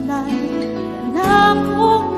sanay na kong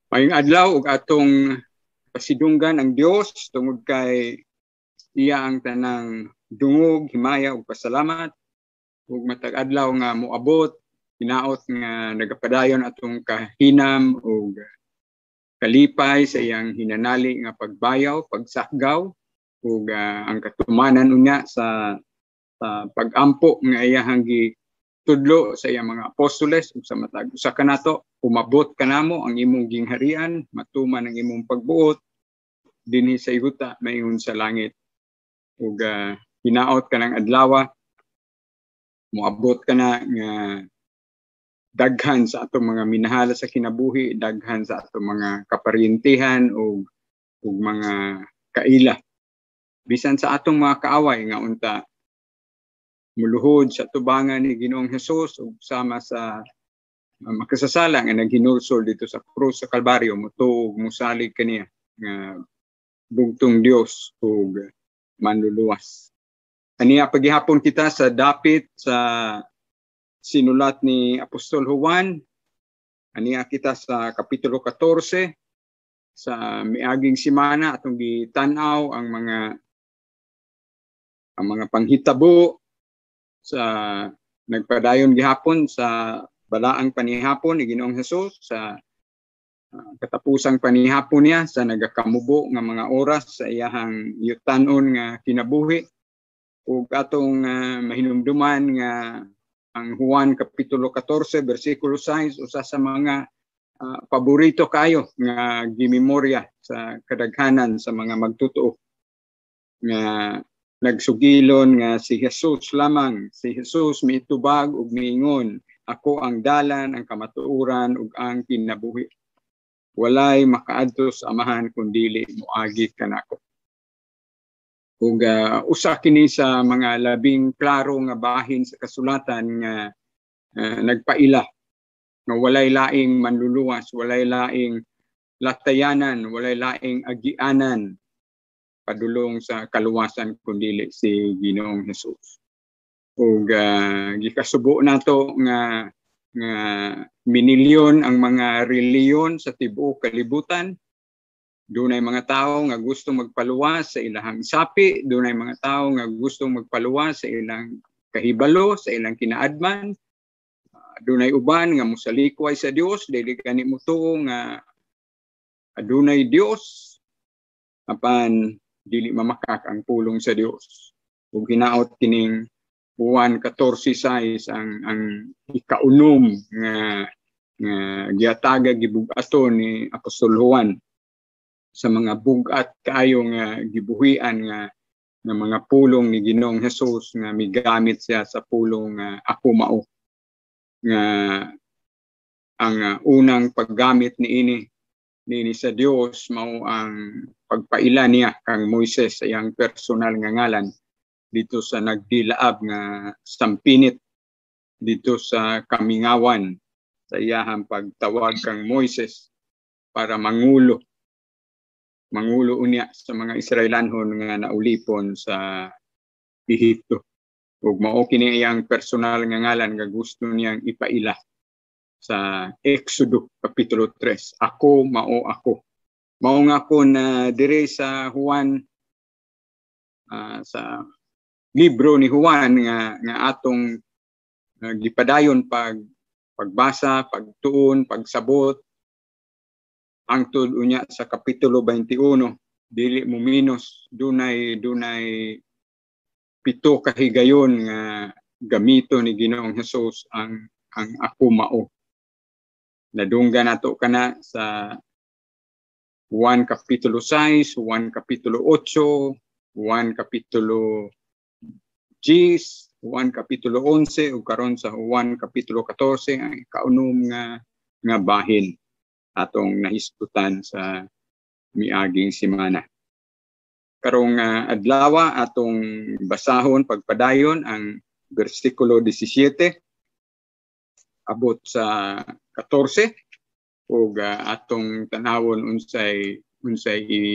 Maayong adlaw ug atong pasidunggan ang Dios tungod kay iya ang tanang dungog, himaya ug pasalamat ug matag adlaw nga moabot hinaot nga nagapadayon atong kahinam ug kalipay sa iyang hinanali nga pagbayaw, pagsakgaw ug ang katumanan unya sa pagampo nga iyahang tudlo sa iyang mga apostoles ug sa matag usa kanato umabot kanamo ang imong gingharian, matuman ang imong pagbuot dinhi sa yuta mayon sa langit ug hinaot ka ng adlaw moabot ka na nga daghan sa atong mga minahala sa kinabuhi, daghan sa atong mga kaparyentihan ug mga kaila bisan sa atong mga kaaway nga unta muluhod sa tubangan ni Ginoong Hesus ug sama sa makasasala nga naghinulsol dito sa krus sa Kalbaryo mutuog musalig kaniya nga bugtong Dios ug manluluwas. Aniya paghihapon kita sa dapit sa sinulat ni Apostol Juan. Aniya kita sa kapitulo 14 sa miaging semana atong gitan-aw ang mga panghitabo sa nagpadayon gihapon sa balaang panihapon ni Ginoong Hesus sa katapusang panihapon niya sa nagakamubo nga mga oras sa iyahang yutan-on nga kinabuhi ug atong mahinumduman nga ang Juan kapitulo 14 bersikulo 6 usa sa mga paborito kayo nga gimemorya sa kadaghanan sa mga magtotoo nga nagsugilon nga si Jesus lamang, si Jesus miitubag ug miingon, ako ang dalan, ang kamatuoran ug ang kinabuhi. Walay makaadto sa Amahan kundili moagi kanako. Ug usa kini sa mga labing klaro nga bahin sa kasulatan nga nagpaila nga walay laing manluluwas, walay laing latayanan, walay laing agianan padulong sa kaluwasan kundili si Ginoong Hesus. Ug gikasubo nato nga minilyon ang mga reliyon sa tibuok kalibutan. Dunay mga tawo nga gusto magpaluwas sa ilahang sapi, dunay mga tawo nga gusto magpaluwas sa ilang kahibalo, sa ilang kinaadman. Dunay uban nga musalikway sa Dios, dili gani mutuo nga adunay Dios apan dili mamakak ang pulong sa Dios. Ug hinaot kining Juan 14:6 ang ikaunom nga giataga gibugaton ni Apostol Juan sa mga bugat kaayo nga gibuhian nga mga pulong ni Ginoong Hesus nga migamit siya sa pulong ako mao nga ang unang paggamit niini sa Dios mao ang pagpaila niya kang Moises sa iyang personal nga ngalan dito sa nagdilaab nga sampinit dito sa kamingawan sa iyahang pagtawag kang Moises para mangulo unya sa mga Israelanhon nga naulipon sa Ehipto. Ug mao kini iyang personal nga ngalan nga gusto niyang ipaila sa Exodo kapitulo 3. Ako mao ako. Mao nga ako na dire sa Juan sa libro ni Juan nga atong gipadayon pagbasa, pagtuon, pagsabot hangtod unya sa kapitulo 21 dili mo minus dunay 7 kahigayon nga gamito ni Ginoong Hesus ang ako mao. Nadunggan nato kana sa Juan kapitulo 6, Juan kapitulo 8, Juan kapitulo 10, Juan kapitulo 11 ug karon sa Juan kapitulo 14 ang ikaunom nga bahin atong nahisgutan sa miaging semana. Karong adlaw atong basahon pagpadayon ang bersikulo 17 abot sa 14 ug atong tanawon unsay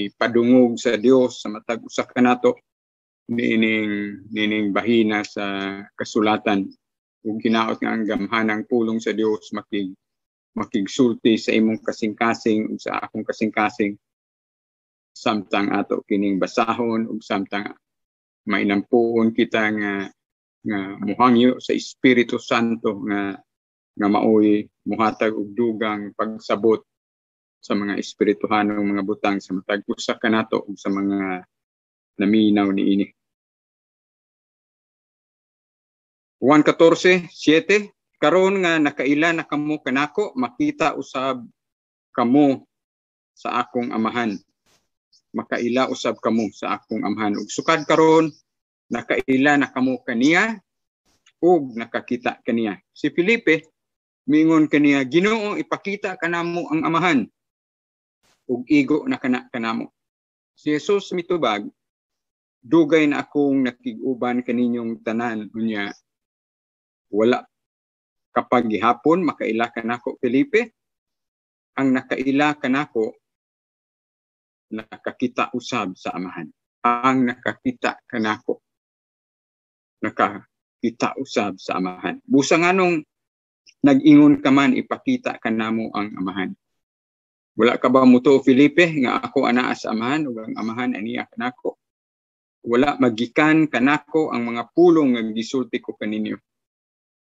ipadungog sa Dios sa matag usa kanato nining bahina sa kasulatan ug hinaot nga ang gamhanang pulong sa Dios makigsulti sa imong kasing-kasing ug sa akong kasing-kasing samtang ato kining basahon ug samtang mainampuon kita nga muhangyo sa Espiritu Santo nga maoy muhatag og dugang pagsabot sa mga espirituhanong mga butang sa matag usa kanato ug sa mga naminaw niini. Juan 14:7 karon nga nakaila na kamo kanako makita usab kamo sa akong amahan. Makaila usab kamo sa akong amahan ug sukad karon nakaila na kamo kaniya ug nakakita kaniya. Si Felipe mingon kaniya, Ginoo ipakita kanamo ang amahan ug igo na kanamo. Si Jesus mitubag, dugay na akong nakig-uban kaninyong tanan unya. Wala kapag gihapon makaila kanako Felipe, ang nakaila kanako nakakita usab sa amahan. Ang nakakita kanako nakakita usab sa amahan. Busa nganong nag-ingon ka man ipakita kanamo ang amahan. Wala ka ba muto Felipe nga ako anaa sa amahan ug ang amahan aniya kanako? Wala magikan kanako ang mga pulong nga gisulti ko kaninyo.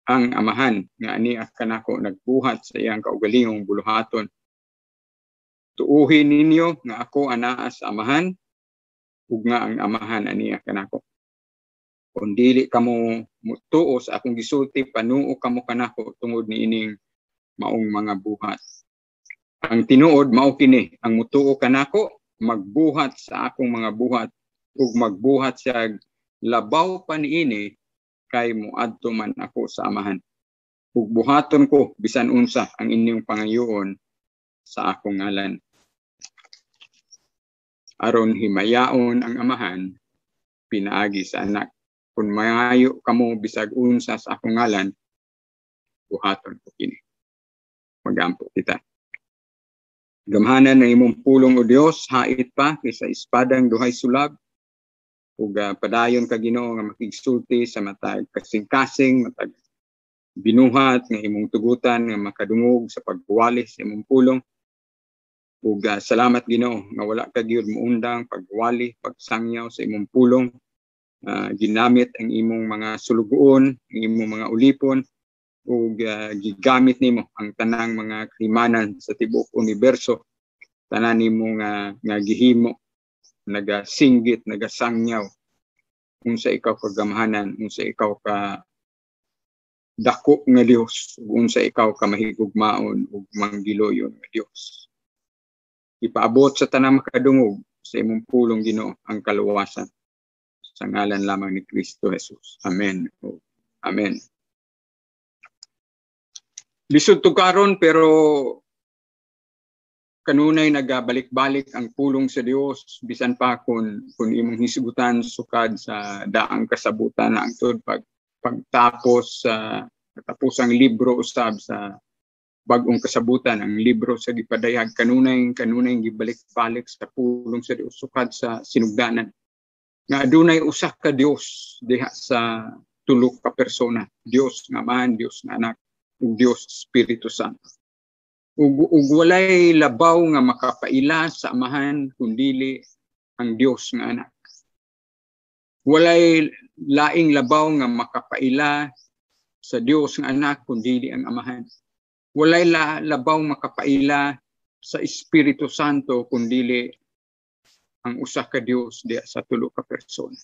Ang amahan nga aniya kanako nagbuhat sa iyang kaugalingong buluhaton. Tuuhin ninyo nga ako anaa sa amahan ug nga ang amahan aniya kanako. Kung dili kamo mutuo sa akong gisulti, panuo kamo kanako tungod niining maong mga buhat. Ang tinuod mao kini, ang mutuo kanako magbuhat sa akong mga buhat ug magbuhat sa labaw pa niini kay muadto man ako sa amahan. Ug buhaton ko bisan unsa ang inyong pangayoon sa akong ngalan. Aron himayaon ang amahan pinaagi sa anak. Kung mayayo kamo bisag unsa sa akong ngalan, buhaton ko kini. Magampo kita. Gamhanan na imong pulong o Dios, hait pa kaysa espadang duhay sulab. Ug padayon ka Ginoo nga makigsulti sa matag kasing-kasing, matag binuhat nga imong tugutan nga makadungog sa pagbuwali sa imong pulong. Ug salamat Ginoo nga wala ka gyud muundang pagwali, pagsangyaw sa imong pulong. Ginamit ang imong mga sulugoon, ang imong mga ulipon, ug gigamit nimo ang tanang mga krimanan sa tibuok universo. Tanan nimo nga gihimo, nagasinggit, nagasangyaw. Unsa ikaw kagamhanan, unsa ikaw ka dako nga Dios, ug unsa ikaw ka mahigugmaon ug manggiloyon nga Dios. Ipaabot sa tanang makadungog sa imong pulong Ginoo ang kaluwasan. Sa ngalan lamang ni Kristo Jesus. Amen. Amen. Lisod to karon pero kanunay nagabalik-balik ang pulong sa Dios bisan pa kung imong hisgutan sukad sa daang kasabutan na angtod pagtapos sa katapusang libro usab sa bag-ong kasabutan, ang libro sa gipadayag kanunay gibalik-balik sa pulong sa Dios sukad sa sinugdanan. Nga adunay usa ka Dios diha sa tulo ka persona, Dios nga Ama, Dios nga Anak, ug Dios Espiritu Santo. Ug walay labaw nga makapaila sa amahan kundili ang Dios nga Anak. Walay laing labaw nga makapaila sa Dios nga Anak kundili ang amahan. Walay labaw makapaila sa Espiritu Santo kundili ang usa ka Dios diha sa tulo ka persona.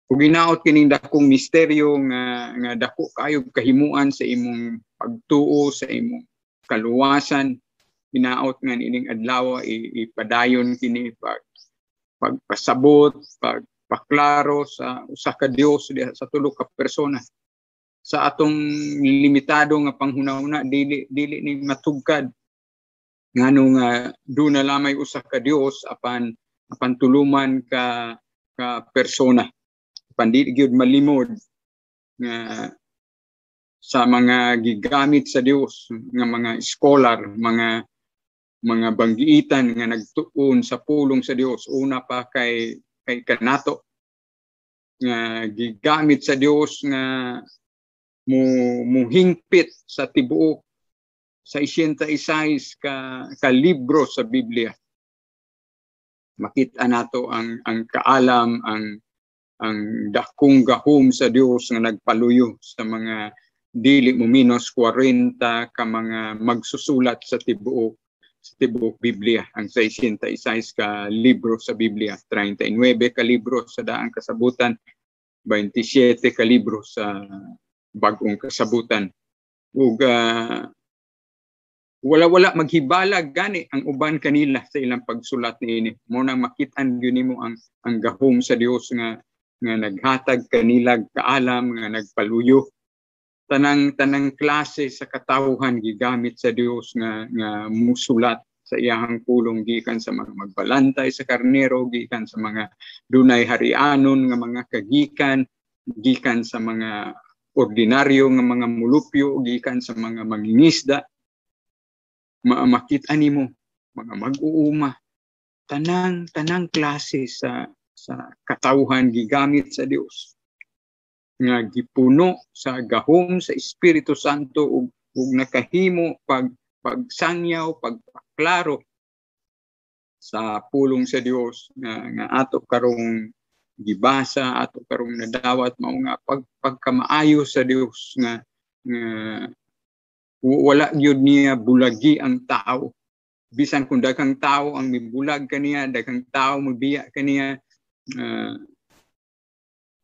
Ug ginaot kining dakong misteryo nga dako kayo kahimuan sa imong pagtuo, sa imong kaluwasan, ginaot nga ining adlaw ipadayon kini pagpasabot, pagpaklaro sa usa ka Dios diha sa tulo ka persona. Sa atong limitado nga panghunahuna dili ni matugkad ngano nga do na lamay usa ka Dios apan tuluman ka persona. Pandi gyud malimod nga sa mga gigamit sa Dios nga mga scholar, mga banggiitan nga nagtuon sa pulong sa Dios. Una pa kay kanato nga gigamit sa Dios nga muhingpit sa tibuok 66 ka libro sa Biblia. Makita nato ang kaalam, ang dakong gahom sa Dios nga nagpaluyo sa mga dili mo minus 40 ka mga magsusulat sa tibuok Biblia. Ang 66 ka libro sa Biblia, 39 ka libro sa daang kasabutan, 27 ka libro sa bagong kasabutan. Ug wala maghibalag gani ang uban kanila sa ilang pagsulat niini. Mo nang makit-an gyud nimo ang gahom sa Dios nga naghatag kanila kaalam, nga nagpaluyo. Tanang klase sa katawhan gigamit sa Dios nga musulat sa iyang pulong, gikan sa mga magbalantay sa karnero, gikan sa mga dunay harianon nga mga kagikan, gikan sa mga ordinaryo nga mga mulupyo, gikan sa mga mangingisda. Makita nimo mga mag-uuma, tanang klase sa katawhan gigamit sa Dios nga gipuno sa gahom sa Espiritu Santo ug nakahimo pagsangyaw, pagpaklaro sa pulong sa Dios nga ato karong gibasa, ato karong nadawat, mao nga pagkamaayo sa Dios nga wala gyud niya bulagi ang tao. Bisan kung daghang tao ang mibulag kaniya, daghang tao mabiya kaniya,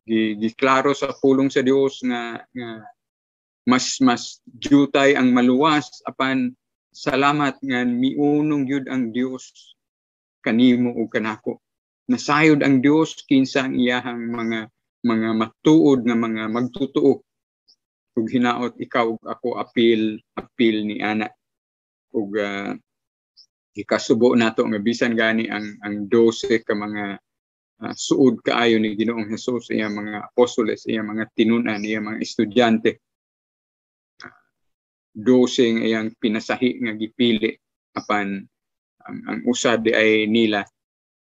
giklaro sa pulong sa Dios nga mas jutay ang maluwas apan salamat nga miunong gyud ang Dios kanimo ug kanako. Nasayod ang Dios kinsa ang iyahang mga matuod nga mga magtutuo. Ug hinaot ikaw ug ako apil ni ana. Ug ikasubo nato nga bisan gani ang 12 ka mga suod kaayo ni Ginoong Hesus, iya mga apostoles, iya mga tinunan, iya mga estudyante. 12 nga iyang pinasahi nga gipili apan ang usa di ay nila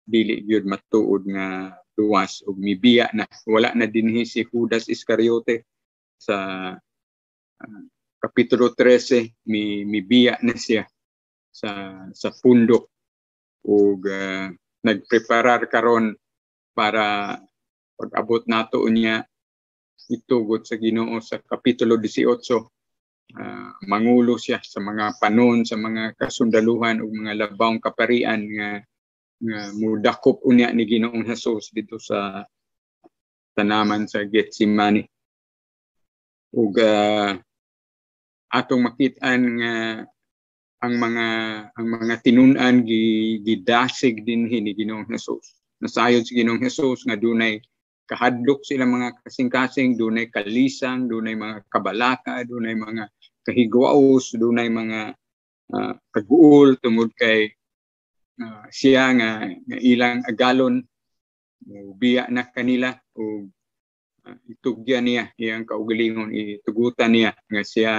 dili gyud matuod nga luwas ug mibiya na. Wala na dinhi si Judas Iscariote sa kapitulo 13, mibiya na siya sa pundok ug nagpreparar karon para pag-abot nato unya itugot sa Ginoo sa kapitulo 18. Mangulo siya sa mga panon, sa mga kasundaluhan ug mga labawng kaparian nga mudakop unya ni Ginoong Hesus dito sa tanaman sa Getsemani. Ug atong makit-an nga ang mga tinunan gidasig dinhi ni Ginoong Hesus. Nasayod si Ginoong Hesus nga dunay kahadlok sila mga kasing-kasing, dunay kalisang, dunay mga kabalaka, dunay mga kahigwaos, dunay mga kaguol tungod kay siya nga ilang agalon biya na kanila ug itugyan niya iyang kaugalingon, itugutan niya nga siya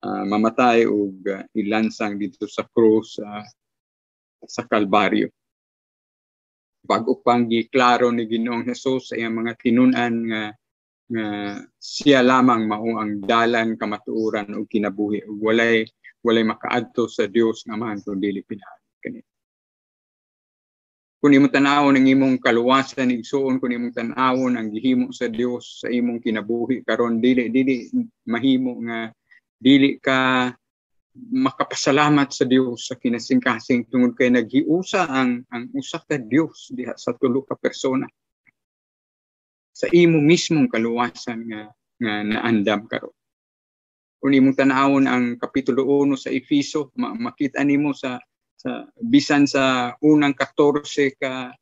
mamatay ug ilansang dito sa krus sa Kalbaryo. Bago pang giklaro ni Ginoong Hesus sa iyang mga tinunan nga siya lamang mao ang dalan, kamatuoran ug kinabuhi ug walay makaadto sa Dios nga man kun dili pinaagi kaniya. Kung imong tan-awon ang imong kaluwasan igsuon, kung imong tan-awon ang gihimo sa Dios sa imong kinabuhi karon, dili mahimo nga dili ka makapasalamat sa Dios sa kinasing-kasing tungod kay naghiusa ang usa ka Dios diha sa tulo ka persona sa imo mismong kaluwasan nga naandam karon. Kung imong tan-awon ang kapitulo 1 sa Efeso, makita nimo sa bisan sa unang 14 ka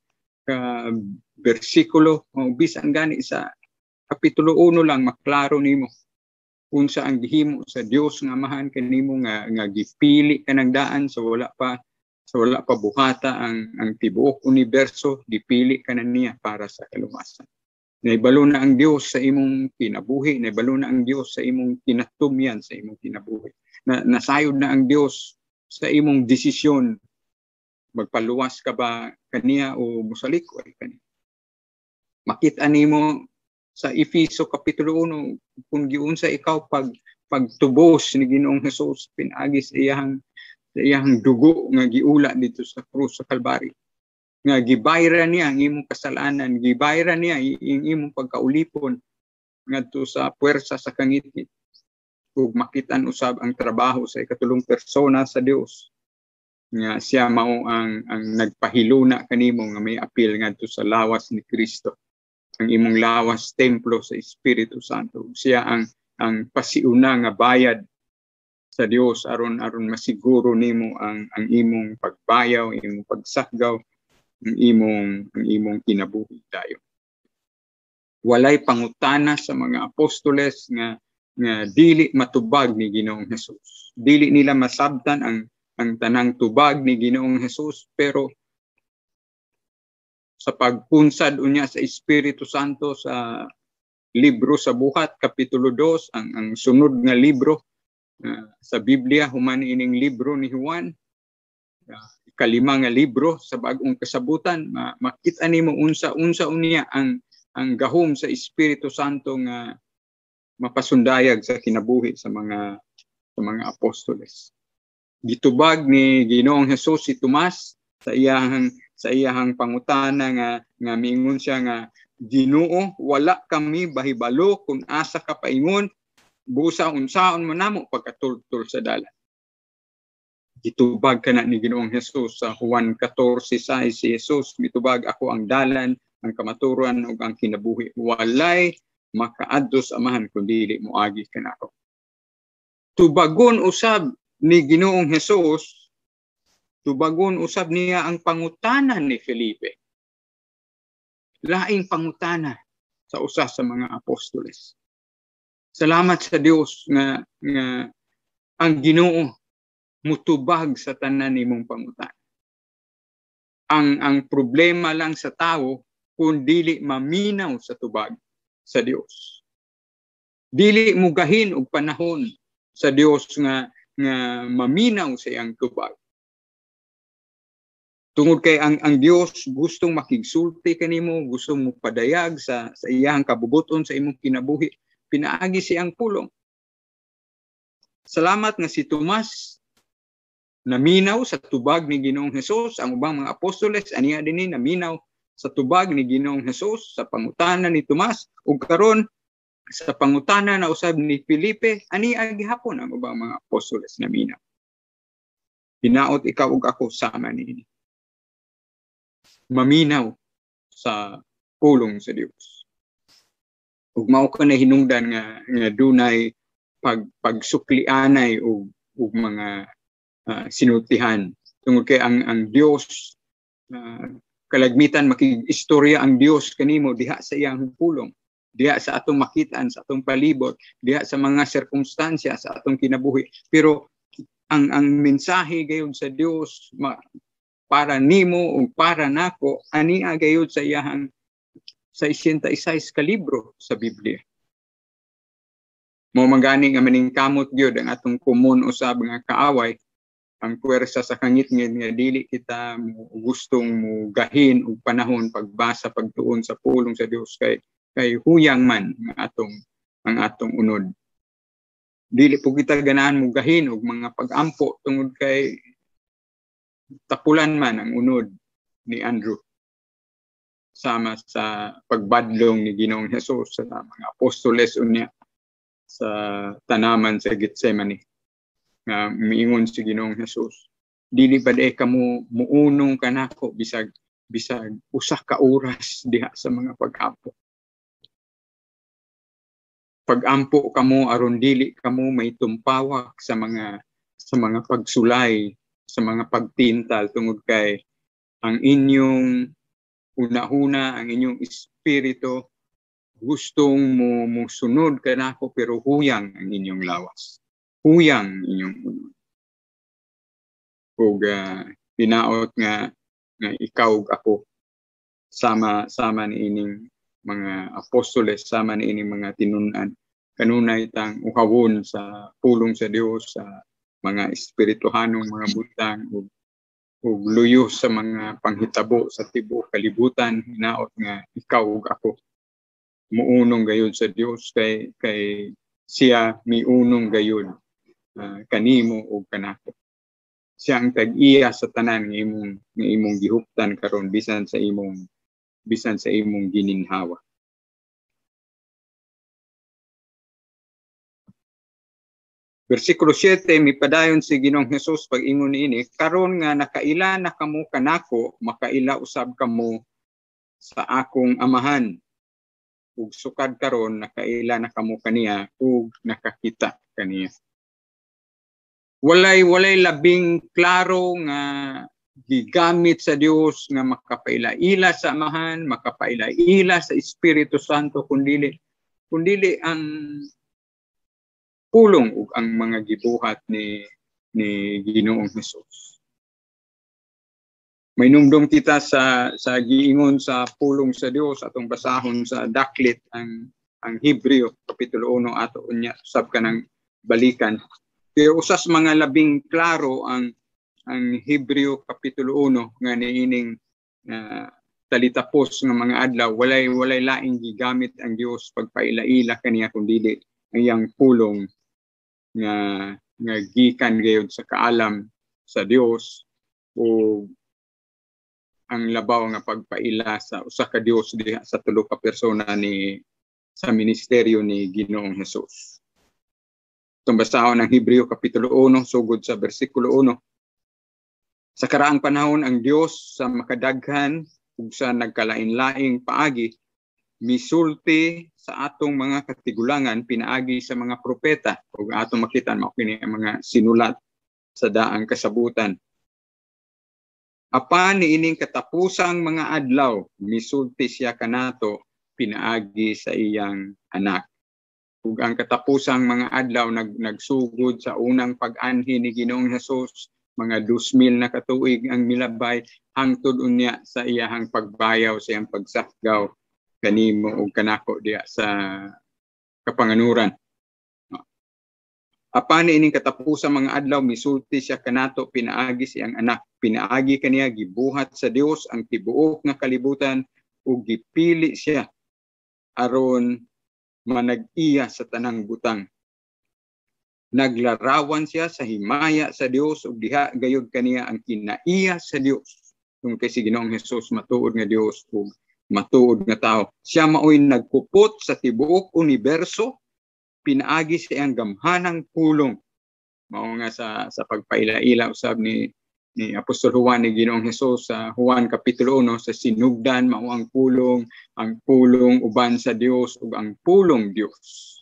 bersikulo o bisan gani sa kapitulo 1 lang maklaro nimo unsa ang gihimo sa Dios nga Amahan kanimo nga gipili ka ng daan sa wala pa buhata ang tibuok universo, dipili ka na niya para sa kaluwasan. Naibalo na ang Dios sa imong kinabuhi, naibalo na ang Dios sa imong kinatumyan sa imong kinabuhi. Nasayod na ang Dios sa imong desisyon, magpaluwas ka ba kaniya o musalikoy kaniya. Makita nimo sa Efeso kapitulo 1 kung giunsa ikaw pagtubos ni Ginoong Hesus pinaagi sa iyang dugo nga giula dito sa krus sa Kalbaryo. Nga gibayran niya ang imong kasalanan, gibayran niya ang imong pagkaulipon ngadto sa puwersa sa kangitngit. Ug makitan usab ang trabaho sa ikatulong persona sa Dios. Nga siya mao ang nagpahiluna kanimo nga may apil ngadto sa lawas ni Kristo. Ang imong lawas templo sa Espiritu Santo. Siya ang pasiuna nga bayad sa Dios aron masiguro nimo ang imong pagbayaw, imong pagsakgaw, ang imong kinabuhi dayon. Walay pangutana sa mga apostoles nga dili matubag ni Ginoong Hesus. Dili nila masabtan ang tanang tubag ni Ginoong Hesus, pero sa pagpunsad unya sa Espiritu Santo sa libro sa Buhat kapitulo 2, ang sunod nga libro sa Biblia human ining libro ni Juan, ikalima nga libro sa bag-ong kasabutan, makita nimo unsa unya ang gahom sa Espiritu Santo nga mapasundayag sa kinabuhi sa mga apostoles. Gitubag ni Ginoong Hesus si Tomas sa iyahang pangutana nga miingon siya nga, Ginoo, wala kami bahibalo kung asa ka paingon, busa unsaon man namo pagkatultol sa dalan. Gitubag kana ni Ginoong Hesus sa Juan 14:6 si Hesus, mitubag ako ang dalan, ang kamaturan ug ang kinabuhi. Walay makaadto sa Amahan kundi moagi kanako. Tubagon usab ni Ginoong Hesus, tubagon usab niya ang pangutana ni Felipe. Laing pangutana sa usa sa mga apostoles. Salamat sa Dios nga ang Ginoo mutubag sa tanan nimong pangutana. Ang problema lang sa tao kung dili maminaw sa tubag sa Dios. Dili mugahin og panahon sa Dios nga maminaw sa iyang tubag. Tungod kay ang Dios gustong makigsulti kanimo, gustong mopadayag sa iyang kabubuton sa imong kinabuhi, pinaagi siyang pulong. Salamat nga si Tomas naminaw sa tubag ni Ginoong Hesus, ang ubang mga apostoles aniya dinhi naminaw sa tubag ni Ginoong Hesus sa pangutana ni Tomas, ug karon sa pangutana na usab ni Felipe aniya gihapon ang ubang mga apostoles naminaw. Hinaot ikaw ug ako sama niini. Maminaw sa pulong sa Dios. Ug mao ka na hinungdan nga dunay pagsuklianay ug mga sinultihan. Tungod kay ang Dios kalagmitan makig-istorya ang Dios kanimo diha sa iyang pulong, diha sa atong makitaan, sa atong palibot, diha sa mga sirkumstansya sa atong kinabuhi. Pero ang mensahe gayud sa Dios para nimo ug para nako ania gayud sa iyang 66 ka libro sa Biblia. Mao magani nga maningkamot gyud ang atong common usab nga kaaway, ang puwersa sa kangitngit nga dili kita gustong mugahin og panahon pagbasa pagtuon sa pulong sa Dios kay huyang man ang atong unod. Dili po kita ganahan mugahin og mga pag-ampo tungod kay tapulan man ang unod ni Andrew sama sa pagbadlong ni Ginoong Hesus sa mga apostoles unya sa tanaman sa Getsemani. Nga miingon si Ginoong Hesus, dili ba kamo muunong kanako bisag usa ka oras diha sa mga pag-ampo. Pag-ampo kamo aron dili kamo may tumpawak sa mga pagsulay, sa mga pagtintal tungod kay ang inyong una-una, ang inyong espiritu gustong musunod kanako pero huyang ang inyong lawas. Huyang inyong unod. Ug hinaot nga ikaw ug ako sama ni ining mga apostoles, sama ni ining mga tinun-an kanunay tang uhawon sa pulong sa Dios sa mga espirituhanong mga butang ug luyo sa mga panghitabo sa tibuok kalibutan. Hinaot nga ikaw ug ako muunong gayud sa Dios kay siya miunong gayud kanimo ug kanako. Siya ang tag-iya sa tanan nga imong gihuptan karon bisan sa imong gininhawa. Versikulo 7, mipadayon si Ginoong Hesus pag-ingon niini, karon nga nakaila na kamo kanako, makaila usab kamo sa akong amahan. Ug sukad karon nakaila na kamo kaniya ug nakakita kaniya. Walay labing klaro nga gigamit sa Dios nga makapaila-ila sa amahan, makapaila-ila sa Espiritu Santo kundili ang pulong ug ang mga gibuhat ni Ginoong Hesus. May numdum kita sa giingon sa pulong sa Dios atong basahon sa daklit ang Hebreo kapitulo 1 ato unya usab ka nang balikan. Kaya usas mga labing klaro ang Hebreo kapitulo 1 nga niining talitapos nga mga adlaw, walay laing gigamit ang Dios pagpaila-ila kaniya kundi ang iyang pulong nga gikan gayud sa kaalam sa Dios o ang labaw nga pagpaila sa usa ka Dios diha sa tulo ka persona sa ministeryo ni Ginoong Hesus. Itong basahon ng Hebreo kapitulo 1 sugod sa bersikulo 1. Sa karaang panahon ang Dios sa makadaghan ug sa nagkalain-laing paagi misulti sa atong mga katigulangan pinaagi sa mga propeta ug atong makitan mao kini ang mga sinulat sa daang kasabutan. Apan niining katapusang mga adlaw misulti siya kanato pinaagi sa iyang anak. Ug ang katapusang mga adlaw nagsugod sa unang pag-anhi ni Ginoong Hesus, mga 2,000 na katuig ang milabay hangtod unya sa iyahang pagbayaw sa iyang pagsakgaw kanimo ug kanako diya sa kapanganuran. Apan ining katapusang mga adlaw misulti siya kanato pinaagi siyang anak. Pinaagi kaniya gibuhat sa Dios ang tibuok nga kalibutan ug gipili siya aron manag-iya sa tanang butang. Naglarawan siya sa himaya sa Dios ug diha gayud kaniya ang kinaiya sa Dios. Kung kay si Ginoong Hesus matuod nga Dios ug matuod nga tao. Siya maoy nagkupot sa tibuok universo, pinaagi siya ang gamhanang pulong. Mao nga sa pagpaila-ila usab ni Apostol Juan ni Ginoong Hesus sa Juan kapitulo 1 sa sinugdan mao ang pulong uban sa Dios ug ang pulong Dios.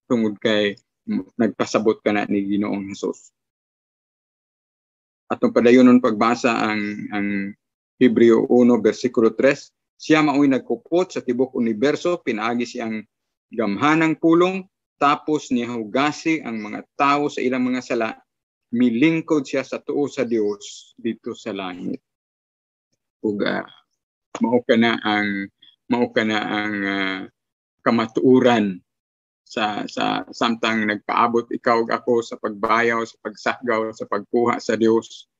Tungod kay nagpasabot ka na ni Ginoong Hesus. Atong padayonon pagbasa ang Hebreo 1 bersikulo 3. Siya mao'y nagkupot sa tibok universo, pinaagi siyang gamhanang pulong, tapos nihugasi ang mga tao sa ilang mga sala, milingkod siya sa tuo sa Dios dito sa langit. Ug mao kana ang kamatuoran sa samtang nagpaabot ikaw ug ako sa pagbayaw, sa pagsakgaw, sa pagkuha sa Dios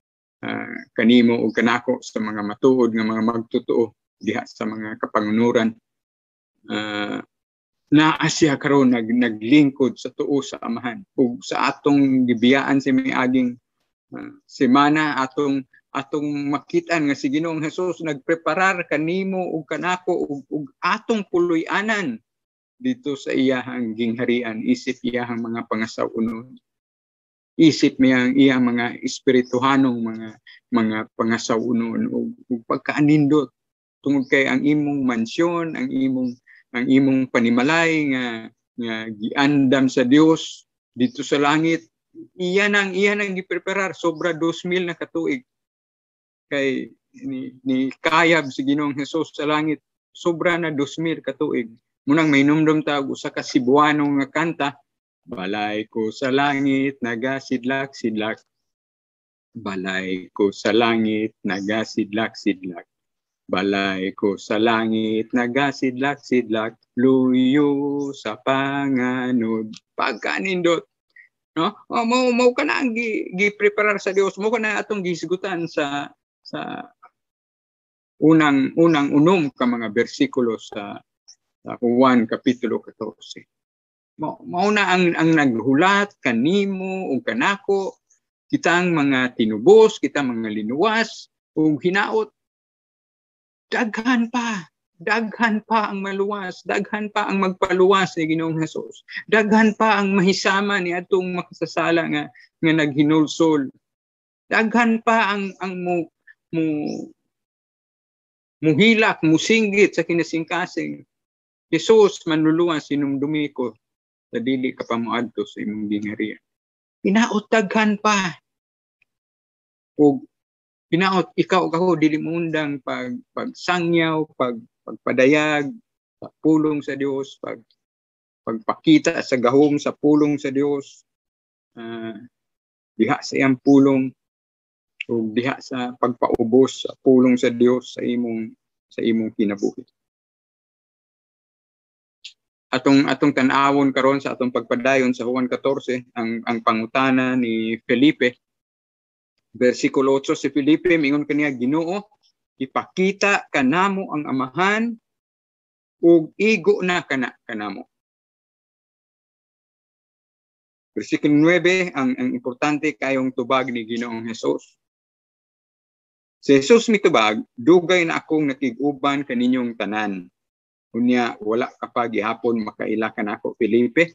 kanimo ug kanako sa mga matuod nga mga magtotoo diha sa mga kapangunuran. Naa siya karon naglingkod sa tuo sa amahan ug sa atong gibiyaan sa miaging semana atong makitaan nga si Ginoong Hesus nagpreparar kanimo ug kanako ug atong puloy-anan dito sa iyahang gingharian, isip iyahang mga pangasawunon, isip niyang iyang mga espirituhanong mga pangasawunon ug pagkaanindot tungod kay ang imong mansyon, ang imong panimalay nga giandam sa Dios dito sa langit, iyan ang gipreparar sobra 2,000 na katuig. Kay ni kayab si Ginoong Hesus sa langit sobra na 2,000 katuig. Munang may numdum tawag usa ka Cebuano nga kanta, balay ko sa langit nagasidlak-sidlak, balay ko sa langit nagasidlak-sidlak, balay ko sa langit nagasidlak-sidlak, luyo sa panganod. Pagkanindot, no? Mo ka na ang gipreparar sa Dios, mo ka na atong gisigutan sa unang unom ka mga bersikulo sa Juan kapitulo 14. mao na ang naghulat kanimo ug kanako, kitang mga tinubos, kitang mga linuwas ug hinaot. Daghan pa ang maluwas, daghan pa ang magpaluwas ni Ginoong Hesus, daghan pa ang mahisama ni atong makasasala nga naghinulsol, daghan pa ang muhilak, musinggit sa kinasingkasing. Hesus, manluluwas, sinumdumi ko sa dili ka pa moadto sa imong gingharian. Hinaot daghan pa. O hinaot ikaw ug ako dili mo undang pagsangyaw, pagpadayag sa pulong sa Dios, pagpakita sa gahom sa pulong sa Dios, diha sa iyang pulong o diha sa pagpaubos sa pulong sa Dios sa imong kinabuhi. Atong tan-awon karon sa atong pagpadayon sa Juan 14 ang pangutana ni Felipe, versikulo 8. Si Felipe mingon kaniya, Ginoo, ipakita kanamo ang Amahan ug igo na kanamo. Versikulo 9 ang importante kayong tubag ni Ginoong Hesus. Si Hesus mitubag, dugay na akong nakig-uban kaninyong tanan. Unya wala ka pa gihapon makaila kanako, Felipe.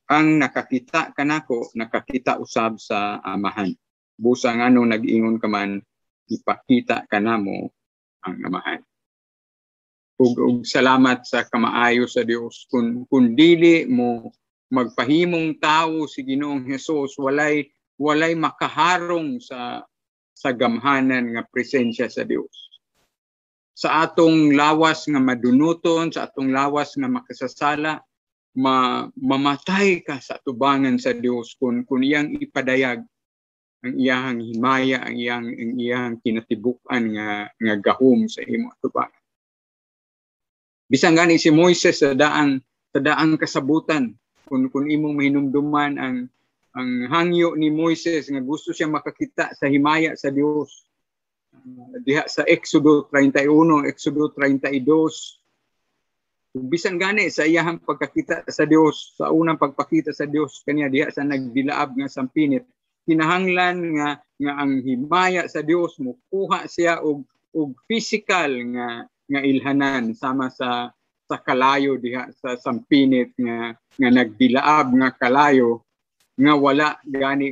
Ang nakakita kanako, nakakita usab sa Amahan. Busa ngano nag-ingon ka man, ipakita kanamo ang Amahan. Ug salamat sa kamaayo sa Dios kung dili mo magpahimong tao si Ginoong Hesus, walay makaharong sa gamhanan nga presensya sa Dios. Sa atong lawas nga madunuton, sa atong lawas nga makasasala, mamatay ka sa tubangan sa Dios kung iyang ipadayag ang iyang himaya, ang iyang kinatibukan nga gahom sa imong tubangan. Bisan gani si Moises sa daang kasabutan, kung imong mahinumduman ang hangyo ni Moises nga gusto siya makakita sa himaya sa Dios. Diha sa Exodo 31, Exodo 32. Bisan gani sa iyang pagkakita sa Dios, sa unang pagpakita sa Dios kaniya diha sa nagdilaab nga sampinit, kinahanglan nga ang himaya sa Dios mukuha siya og physical nga ilhanan sama sa kalayo diha sa sampinit nga nagdilaab nga kalayo nga wala gani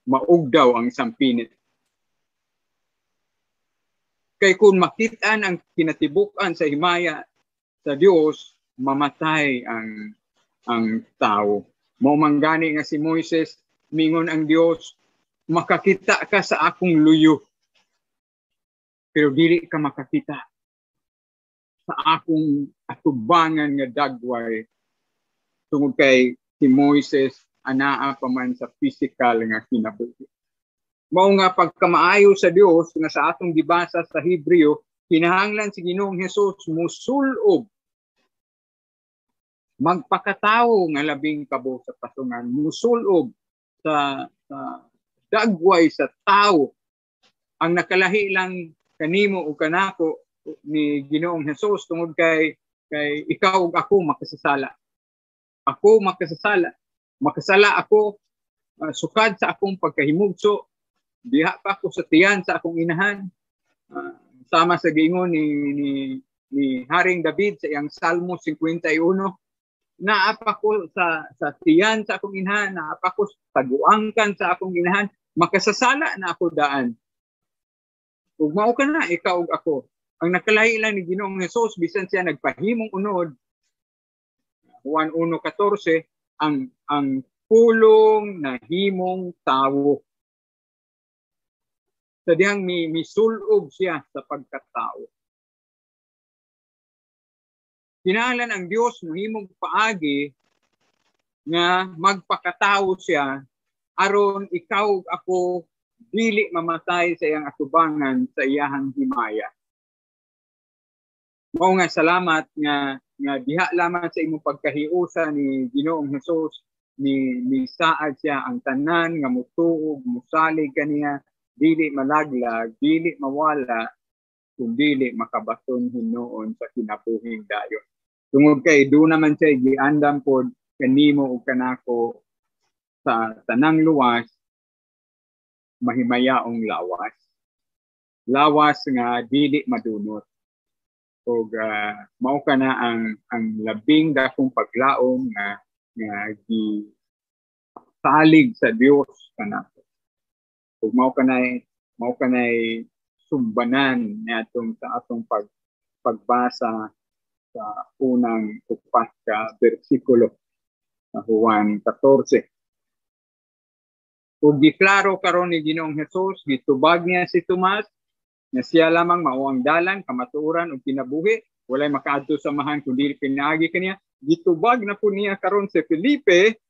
maugdaw ang sampinit. Kay kung makitaan ang kinatibukan sa himaya sa Dios, mamatay ang tao. Mao man gani nga si Moises, mingon ang Dios, makakita ka sa akong luyo, pero dili ka makakita sa akong atubangan nga dagway. Tungod kay si Moises anaa pa man sa physical nga kinabuhi. Mao nga pagkamaayo sa Dios nga sa atong gibasa sa Hebreo, kinahanglan si Ginoong Hesus musul-ob, magpakatawo nga labing kabo sa pasungan, musul-ob sa dagway sa tao. Ang nakalahi lang kanimo o kanako ni Ginoong Hesus tungod kay ikaw ug ako makasasala. Ako makasasala. Makasala ako sukad sa akong pagkahimugso. Diha pa ako sa tiyan sa akong inahan. Sama sa giingon ni Haring David sa iyang Salmo 51. Naapa ko sa tiyan sa akong inahan, naapa ko sa guangkan sa akong inahan, makasasala na ako daan. Ug mao ka na, ikaw ug ako. Ang nakalahi lang ni Ginoong Hesus, bisan siya nagpahimong unod, Juan 1:14, ang pulong na himong tawo. Sa diyang misulob siya sa pagkatao. Kinahanglan ang Dios mohimong paagi nga magpakatao siya aron ikaw ako dili mamatay sa iyang atubangan sa iyang himaya. Mao nga salamat nga diha lamang sa imong pagkahiusa ni Ginoong Hesus ni saad siya ang tanan nga mutuog, musalig kaniya, dili malaglag, dili mawala, kung dili makabaton hinuon sa kinabuhing dayon. Tungod kay doon naman siya giandam pod kanimo ug kanako sa tanang luwas mahimayaong lawas. Lawas nga dili madunot. Ug mao kana ang labing dakong paglaom nga salig sa Dios kanako. Ug mao kanay sumbanan niadtong sa atong pagbasa sa unang 4 ka bersikulo sa Juan 14. Ug giklaro karon ni Ginoong Hesus, gitubag niya si Tomas na siya lamang mao ang dalan, kamatuoran ug kinabuhi, walay makaadto sa mahan kundi pinaagi kaniya. Gitubag na po niya karon si Felipe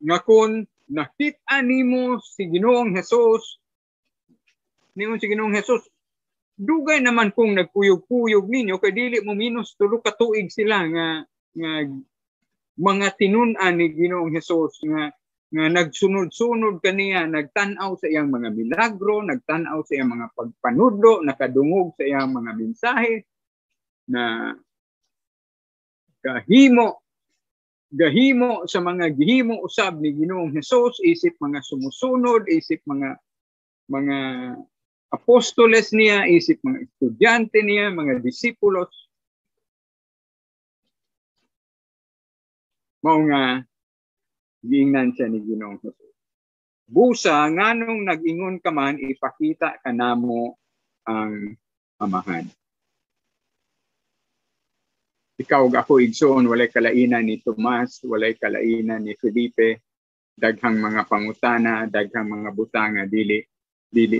nga kun nakita nimo si Ginoong Hesus, dugay naman kung nagpuyog-puyog ninyo kay dili mo minus 3 ka tuig sila nga mga tinun-an ni Ginoong Hesus nga nagsunod-sunod kaniya, nagtan-aw sa iyang mga milagro, nagtan-aw sa iyang mga pagpanudlo, nakadungog sa iyang mga mensahe na gahimo sa mga gihimo usab ni Ginoong Hesus, isip mga sumusunod, isip mga apostoles niya, isip mga estudyante niya, mga disipulos. Mao nga giingnan siya ni Ginoong Hesus. Busa nganong nag-ingon ka man, ipakita kanamo ang Amahan. Ikaw ug ako igsoon, walay kalainan ni Tomas, walay kalainan ni Felipe, daghang mga pangutana, daghang mga butang nga dili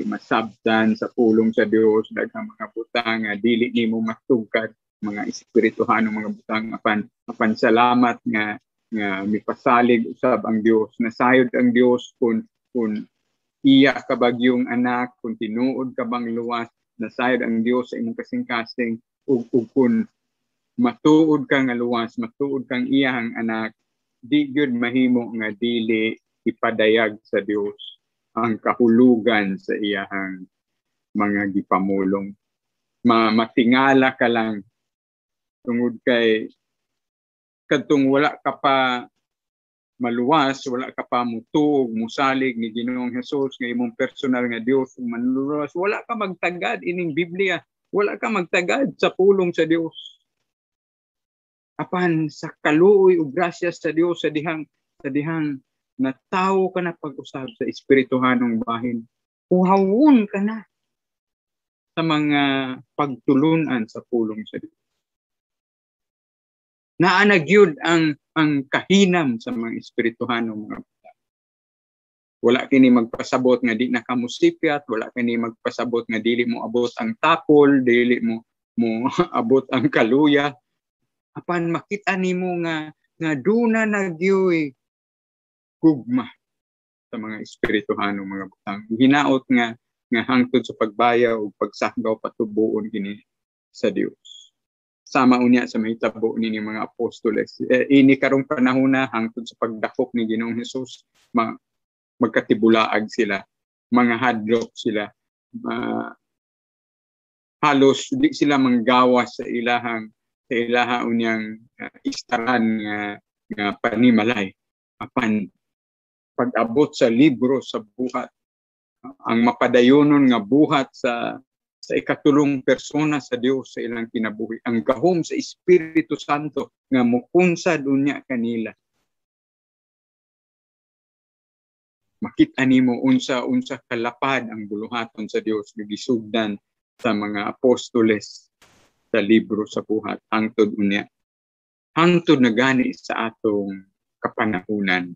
masabtan sa pulong sa Dios, daghang mga butang nga dili nimo matugkad, mga espirituhanong mga butang apan salamat nga mipasalig usab ang Dios, nasayod ang Dios kung iya ka bagyong anak, kung tinuod ka bang luwas, nasayod ang Dios sa imong kasing-kasing, ug kung matuod ka nga luwas, matuod kang iyang anak, di gyud mahimo nga dili ipadayag sa Dios ang kahulugan sa iyang mga gipamulong. Matingala ka lang tungod kay kadtong wala ka pa maluwas, wala ka pa mutuog, musalig ni Ginoong Hesus nga imong personal nga Dios ug manluwas, wala ka magtagad ining Biblia, wala ka magtagad sa pulong sa Dios. Apan sa kaluoy ug grasya sa Dios sa dihang natawo ka na pag-usab sa espirituhanong bahin, uhawon ka na sa mga pagtulunan sa pulong sa Dios. Naanagyud ang kahinam sa mga espirituhanong mga butang. Wala kini magpasabot nga di na kamusipyat, wala kini magpasabot nga dili mo abot ang tapol, dili mo abot ang kaluya. Apan makita nimo nga duna nagyoy gugma sa mga espirituhanong mga butang. Hinaot nga hangtod sa pagbayaw ug pagsahgaw patubuon kini sa Dios. Sama unya sa mahitabo ni mga apostoles. Ini karong panahon na hangtod sa pagdakop ni Ginoong Hesus, magkatibulaag sila, mga hadlok sila, halos di sila manggawas sa ilaha unyang istaran nga panimalay. Apan pag-abot sa libro sa buhat, ang mapadayonon nga buhat sa ikatulong persona sa Dios sa ilang kinabuhi, ang gahom sa Espiritu Santo nga mukunsad unya kanila. Makita nimo unsa kalapad ang buluhaton sa Dios nga gisugdan sa mga apostoles sa libro sa buhat hangtod unya. Hangtod na gani sa atong kapanahunan.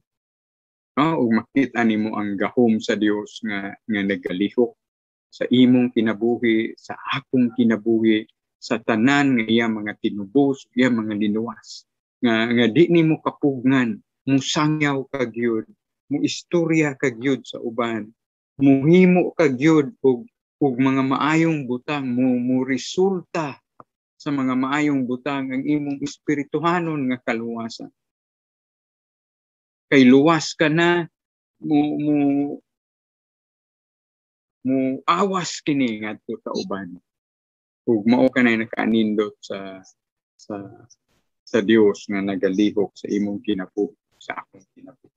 Ug makita nimo ang gahom sa Dios nga nagalihok sa imong kinabuhi, sa akong kinabuhi, sa tanan nga iya mga tinubos, iya mga linuwas. Nga di nimo kapugnan, musangyaw ka gyud, mo istorya ka gyud sa uban, muhimo ka gyud og mga maayong butang, mo resulta sa mga maayong butang ang imong espirituhanon nga kaluwasan. Kay luwas ka na, mo awas kini ngadto sa uban. Ug mao kanay nakaanindot sa sa Dios nga nagalihok sa imong kinabuhi, sa akong kinabuhi.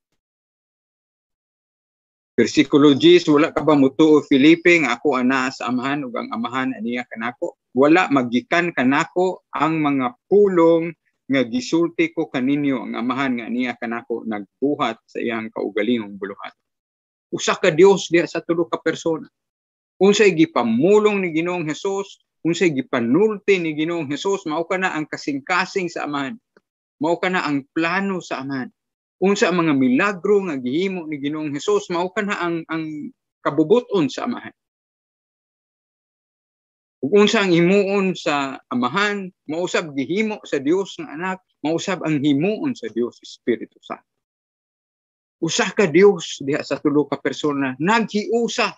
Versikulo 10, wala ka ba mutuo Felipe nga ako ana sa amahan ug ang amahan aniya kanako? Wala magikan kanako ang mga pulong nga gisulti ko kaninyo, ang amahan nga aniya kanako nagbuhat sa iyang kaugalingong buluhat. Usa ka Dios diha sa tulo ka persona. Unsay gipamulong ni Ginoong Hesus, unsay gipanulti ni Ginoong Hesus, mao kana ang kasing-kasing sa amahan. Mao kana ang plano sa amahan. Unsa ang mga milagro nga gihimo ni Ginoong Hesus, mao kana ang kabubuton sa amahan. Ug unsa ang himuon sa amahan, mausab gihimo sa Dios nga anak, mausab ang himuon sa Dios Espiritu Santo. Usa ka Dios diha sa tulo ka persona, naghiusa